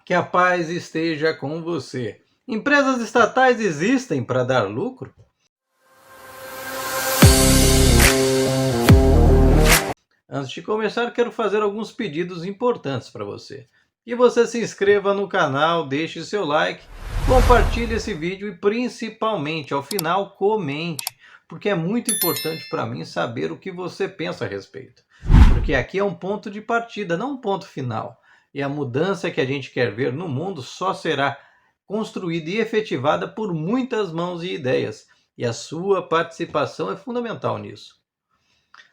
Que a paz esteja com você. Empresas estatais existem para dar lucro? Antes de começar, quero fazer alguns pedidos importantes para você. Que você se inscreva no canal, deixe seu like, compartilhe esse vídeo e principalmente ao final comente, porque é muito importante para mim saber o que você pensa a respeito. Porque aqui é um ponto de partida, não um ponto final. E a mudança que a gente quer ver no mundo só será construída e efetivada por muitas mãos e ideias. E a sua participação é fundamental nisso.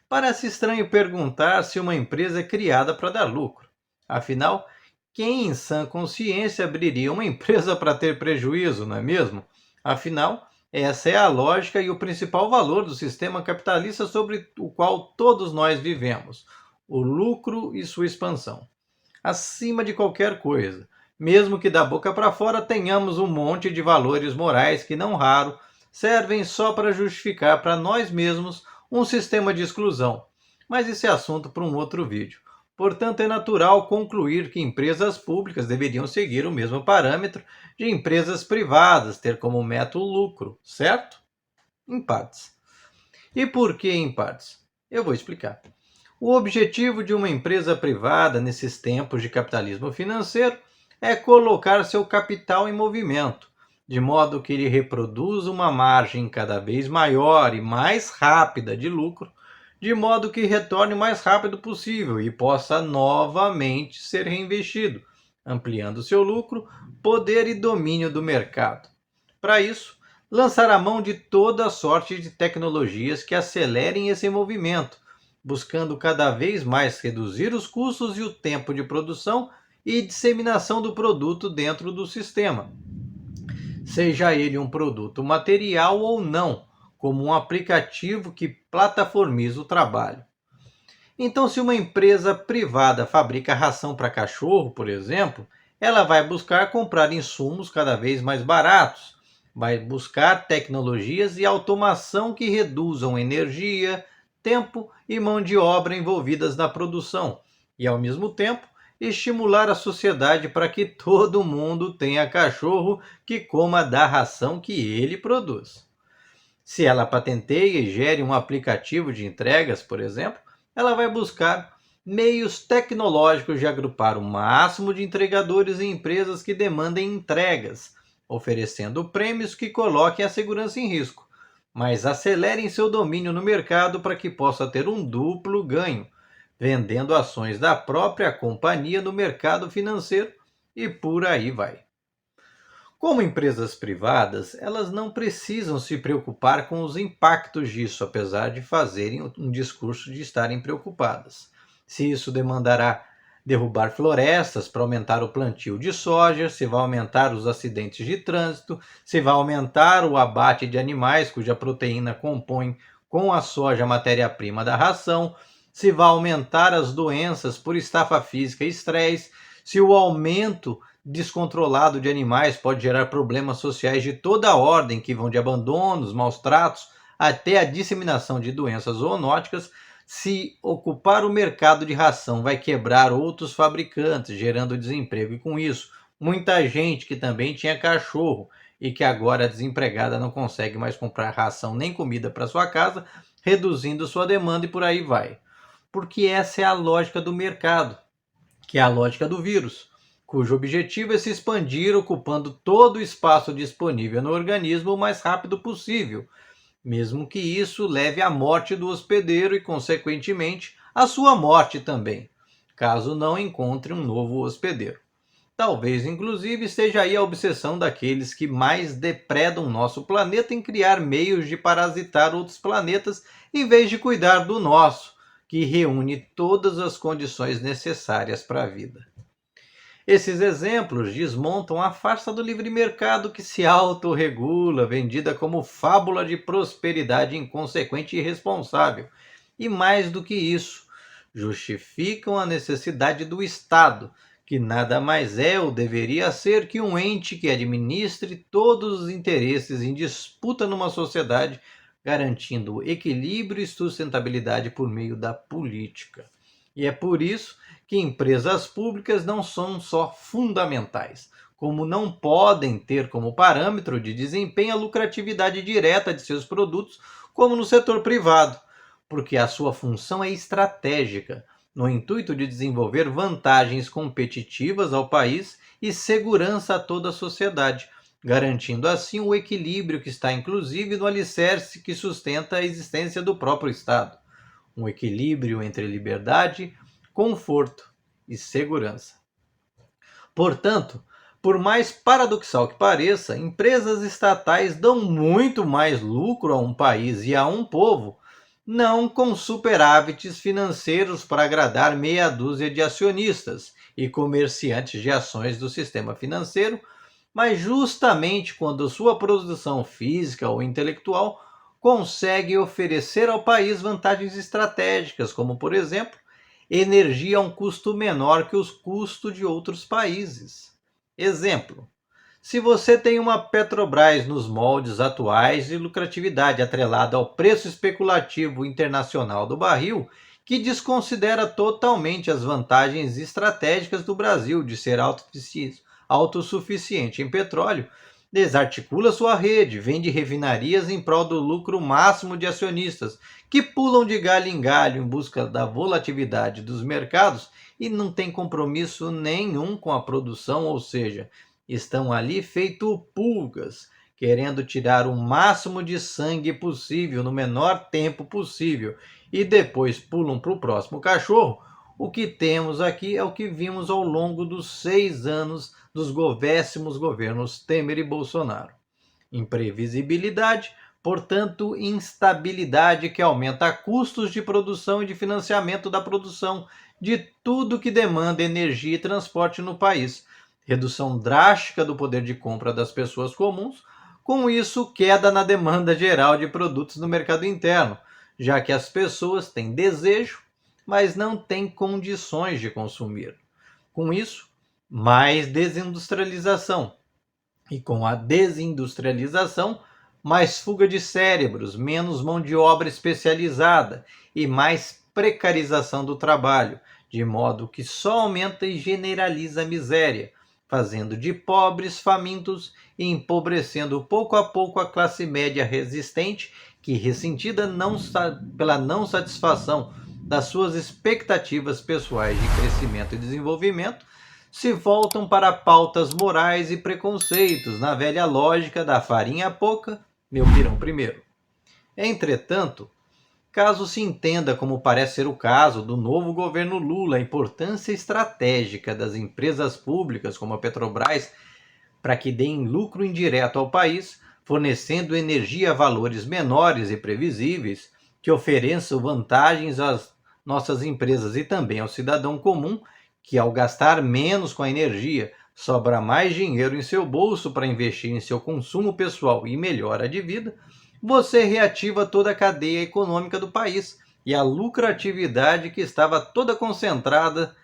Parece estranho perguntar se uma empresa é criada para dar lucro. Afinal, quem em sã consciência abriria uma empresa para ter prejuízo, não é mesmo? Afinal, essa é a lógica e o principal valor do sistema capitalista sobre o qual todos nós vivemos: o lucro e sua expansão. Acima de qualquer coisa, mesmo que da boca para fora tenhamos um monte de valores morais que, não raro, servem só para justificar para nós mesmos um sistema de exclusão. Mas isso é assunto para um outro vídeo. Portanto, é natural concluir que empresas públicas deveriam seguir o mesmo parâmetro de empresas privadas, ter como meta o lucro, certo? Em partes. E por que em partes? Eu vou explicar. O objetivo de uma empresa privada nesses tempos de capitalismo financeiro é colocar seu capital em movimento, de modo que ele reproduza uma margem cada vez maior e mais rápida de lucro, de modo que retorne o mais rápido possível e possa novamente ser reinvestido, ampliando seu lucro, poder e domínio do mercado. Para isso, lançar a mão de toda sorte de tecnologias que acelerem esse movimento, buscando cada vez mais reduzir os custos e o tempo de produção e disseminação do produto dentro do sistema, seja ele um produto material ou não, como um aplicativo que plataformiza o trabalho. Então, se uma empresa privada fabrica ração para cachorro, por exemplo, ela vai buscar comprar insumos cada vez mais baratos, vai buscar tecnologias e automação que reduzam energia, tempo e mão de obra envolvidas na produção, e ao mesmo tempo estimular a sociedade para que todo mundo tenha cachorro que coma da ração que ele produz. Se ela patenteia e gere um aplicativo de entregas, por exemplo, ela vai buscar meios tecnológicos de agrupar o máximo de entregadores e empresas que demandem entregas, oferecendo prêmios que coloquem a segurança em risco, mas acelerem seu domínio no mercado para que possa ter um duplo ganho, vendendo ações da própria companhia no mercado financeiro e por aí vai. Como empresas privadas, elas não precisam se preocupar com os impactos disso, apesar de fazerem um discurso de estarem preocupadas. Se isso demandará derrubar florestas para aumentar o plantio de soja, se vai aumentar os acidentes de trânsito, se vai aumentar o abate de animais cuja proteína compõe com a soja a matéria-prima da ração, se vai aumentar as doenças por estafa física e estresse, se o aumento descontrolado de animais pode gerar problemas sociais de toda a ordem, que vão de abandonos, maus tratos, até a disseminação de doenças zoonóticas. Se ocupar o mercado de ração vai quebrar outros fabricantes, gerando desemprego, e com isso, muita gente que também tinha cachorro e que agora desempregada não consegue mais comprar ração nem comida para sua casa, reduzindo sua demanda e por aí vai. Porque essa é a lógica do mercado, que é a lógica do vírus, cujo objetivo é se expandir ocupando todo o espaço disponível no organismo o mais rápido possível, mesmo que isso leve à morte do hospedeiro e, consequentemente, à sua morte também, caso não encontre um novo hospedeiro. Talvez, inclusive, esteja aí a obsessão daqueles que mais depredam nosso planeta em criar meios de parasitar outros planetas em vez de cuidar do nosso, que reúne todas as condições necessárias para a vida. Esses exemplos desmontam a farsa do livre mercado que se autorregula, vendida como fábula de prosperidade inconsequente e irresponsável. E mais do que isso, justificam a necessidade do Estado, que nada mais é ou deveria ser que um ente que administre todos os interesses em disputa numa sociedade, garantindo equilíbrio e sustentabilidade por meio da política. E é por isso que empresas públicas não são só fundamentais, como não podem ter como parâmetro de desempenho a lucratividade direta de seus produtos, como no setor privado, porque a sua função é estratégica, no intuito de desenvolver vantagens competitivas ao país e segurança a toda a sociedade, garantindo assim o equilíbrio que está inclusive no alicerce que sustenta a existência do próprio Estado, um equilíbrio entre liberdade, conforto e segurança. Portanto, por mais paradoxal que pareça, empresas estatais dão muito mais lucro a um país e a um povo, não com superávites financeiros para agradar meia dúzia de acionistas e comerciantes de ações do sistema financeiro, mas justamente quando sua produção física ou intelectual consegue oferecer ao país vantagens estratégicas, como, por exemplo, energia a um custo menor que os custos de outros países. Exemplo: se você tem uma Petrobras nos moldes atuais de lucratividade atrelada ao preço especulativo internacional do barril, que desconsidera totalmente as vantagens estratégicas do Brasil de ser autossuficiente em petróleo, desarticula sua rede, vende refinarias em prol do lucro máximo de acionistas, que pulam de galho em galho em busca da volatilidade dos mercados e não tem compromisso nenhum com a produção, ou seja, estão ali feito pulgas, querendo tirar o máximo de sangue possível no menor tempo possível e depois pulam para o próximo cachorro. O que temos aqui é o que vimos ao longo dos 6 anos dos governos Temer e Bolsonaro. Imprevisibilidade, portanto, instabilidade que aumenta custos de produção e de financiamento da produção de tudo que demanda energia e transporte no país. Redução drástica do poder de compra das pessoas comuns, com isso, queda na demanda geral de produtos no mercado interno, já que as pessoas têm desejo, mas não têm condições de consumir. Com isso, mais desindustrialização. E com a desindustrialização, mais fuga de cérebros, menos mão de obra especializada e mais precarização do trabalho, de modo que só aumenta e generaliza a miséria, fazendo de pobres famintos e empobrecendo pouco a pouco a classe média resistente, que, ressentida pela não satisfação das suas expectativas pessoais de crescimento e desenvolvimento, se voltam para pautas morais e preconceitos, na velha lógica da farinha pouca, meu pirão primeiro. Entretanto, caso se entenda, como parece ser o caso do novo governo Lula, a importância estratégica das empresas públicas como a Petrobras para que deem lucro indireto ao país, fornecendo energia a valores menores e previsíveis, que ofereçam vantagens às nossas empresas e também ao cidadão comum, que ao gastar menos com a energia, sobra mais dinheiro em seu bolso para investir em seu consumo pessoal e melhora de vida, você reativa toda a cadeia econômica do país e a lucratividade que estava toda concentrada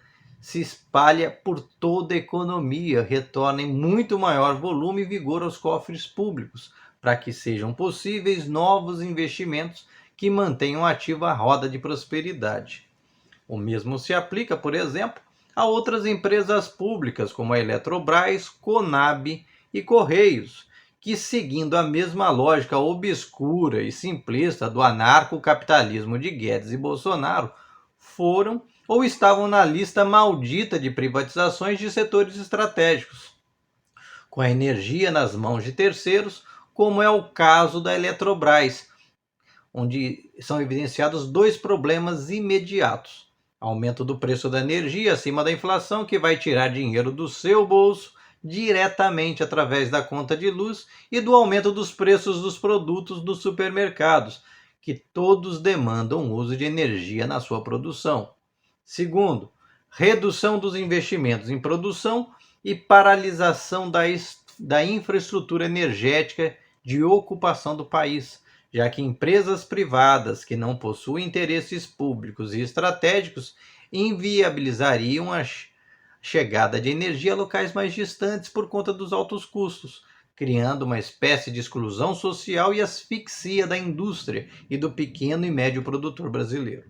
se espalha por toda a economia, retorna em muito maior volume e vigor aos cofres públicos, para que sejam possíveis novos investimentos que mantenham ativa a roda de prosperidade. O mesmo se aplica, por exemplo, a outras empresas públicas como a Eletrobras, Conab e Correios, que, seguindo a mesma lógica obscura e simplista do anarcocapitalismo de Guedes e Bolsonaro, foram ou estavam na lista maldita de privatizações de setores estratégicos, com a energia nas mãos de terceiros, como é o caso da Eletrobras, onde são evidenciados dois problemas imediatos: aumento do preço da energia acima da inflação, que vai tirar dinheiro do seu bolso diretamente através da conta de luz, e do aumento dos preços dos produtos dos supermercados, que todos demandam o uso de energia na sua produção. Segundo, redução dos investimentos em produção e paralisação da infraestrutura energética de ocupação do país, já que empresas privadas que não possuem interesses públicos e estratégicos inviabilizariam a chegada de energia a locais mais distantes por conta dos altos custos, criando uma espécie de exclusão social e asfixia da indústria e do pequeno e médio produtor brasileiro.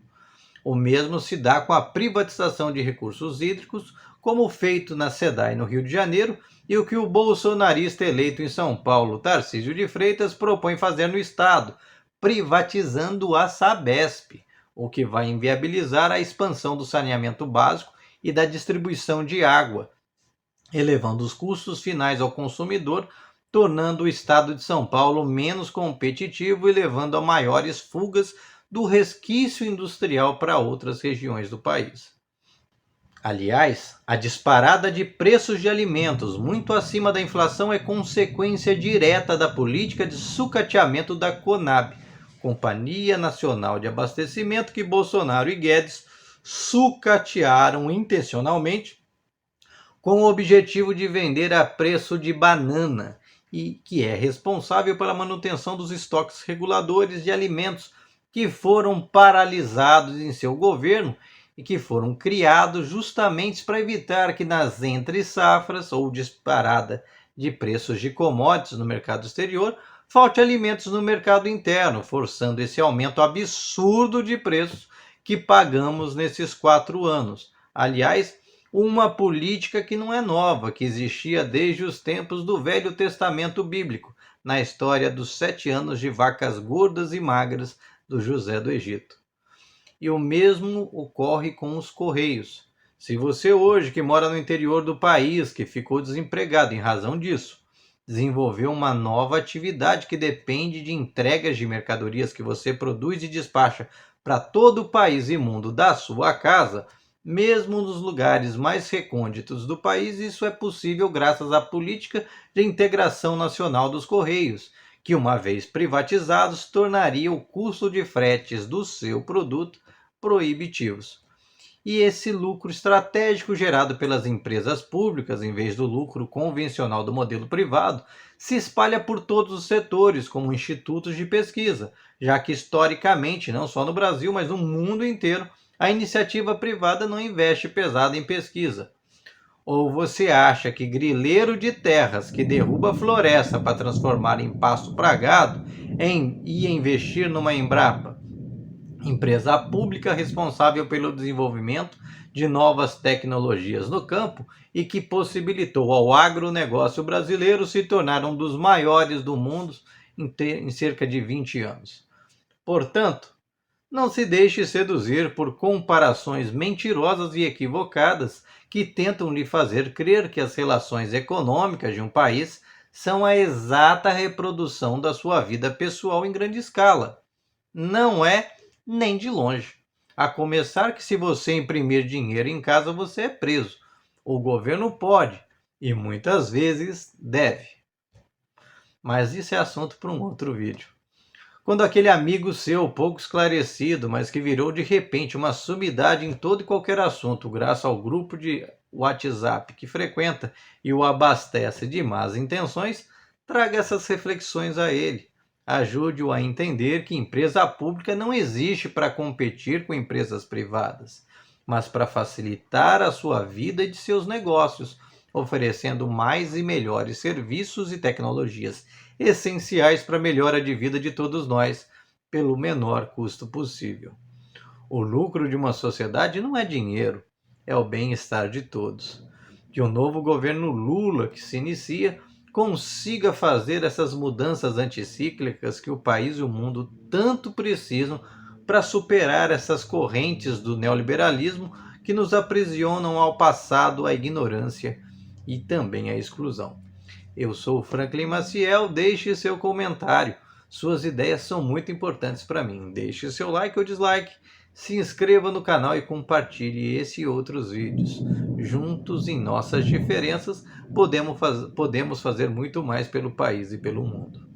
O mesmo se dá com a privatização de recursos hídricos, como o feito na SEDAI no Rio de Janeiro e o que o bolsonarista eleito em São Paulo, Tarcísio de Freitas, propõe fazer no estado, privatizando a Sabesp, o que vai inviabilizar a expansão do saneamento básico e da distribuição de água, elevando os custos finais ao consumidor, tornando o estado de São Paulo menos competitivo e levando a maiores fugas do resquício industrial para outras regiões do país. Aliás, a disparada de preços de alimentos muito acima da inflação é consequência direta da política de sucateamento da Conab, Companhia Nacional de Abastecimento, que Bolsonaro e Guedes sucatearam intencionalmente com o objetivo de vender a preço de banana e que é responsável pela manutenção dos estoques reguladores de alimentos que foram paralisados em seu governo e que foram criados justamente para evitar que nas entre-safras ou disparada de preços de commodities no mercado exterior, falte alimentos no mercado interno, forçando esse aumento absurdo de preços que pagamos nesses 4 anos. Aliás, uma política que não é nova, que existia desde os tempos do Velho Testamento Bíblico, na história dos 7 anos de vacas gordas e magras do José do Egito. E o mesmo ocorre com os Correios. Se você hoje, que mora no interior do país, que ficou desempregado em razão disso, desenvolveu uma nova atividade que depende de entregas de mercadorias que você produz e despacha para todo o país e mundo da sua casa, mesmo nos lugares mais recônditos do país, isso é possível graças à política de integração nacional dos Correios, que uma vez privatizados tornaria o custo de fretes do seu produto proibitivos. E esse lucro estratégico gerado pelas empresas públicas, em vez do lucro convencional do modelo privado, se espalha por todos os setores, como institutos de pesquisa, já que historicamente, não só no Brasil, mas no mundo inteiro, a iniciativa privada não investe pesado em pesquisa. Ou você acha que grileiro de terras que derruba floresta para transformar em pasto para gado ia investir numa Embrapa, empresa pública responsável pelo desenvolvimento de novas tecnologias no campo e que possibilitou ao agronegócio brasileiro se tornar um dos maiores do mundo em cerca de 20 anos. Portanto, não se deixe seduzir por comparações mentirosas e equivocadas que tentam lhe fazer crer que as relações econômicas de um país são a exata reprodução da sua vida pessoal em grande escala. Não é nem de longe. A começar que se você imprimir dinheiro em casa, você é preso. O governo pode, e muitas vezes deve. Mas isso é assunto para um outro vídeo. Quando aquele amigo seu, pouco esclarecido, mas que virou de repente uma sumidade em todo e qualquer assunto, graças ao grupo de WhatsApp que frequenta e o abastece de más intenções, traga essas reflexões a ele. Ajude-o a entender que empresa pública não existe para competir com empresas privadas, mas para facilitar a sua vida e de seus negócios, oferecendo mais e melhores serviços e tecnologias essenciais para a melhora de vida de todos nós, pelo menor custo possível. O lucro de uma sociedade não é dinheiro, é o bem-estar de todos. Que o novo governo Lula, que se inicia, consiga fazer essas mudanças anticíclicas que o país e o mundo tanto precisam para superar essas correntes do neoliberalismo que nos aprisionam ao passado, à ignorância e também à exclusão. Eu sou o Franklin Maciel, deixe seu comentário. Suas ideias são muito importantes para mim. Deixe seu like ou dislike, se inscreva no canal e compartilhe esse e outros vídeos. Juntos, em nossas diferenças, podemos fazer muito mais pelo país e pelo mundo.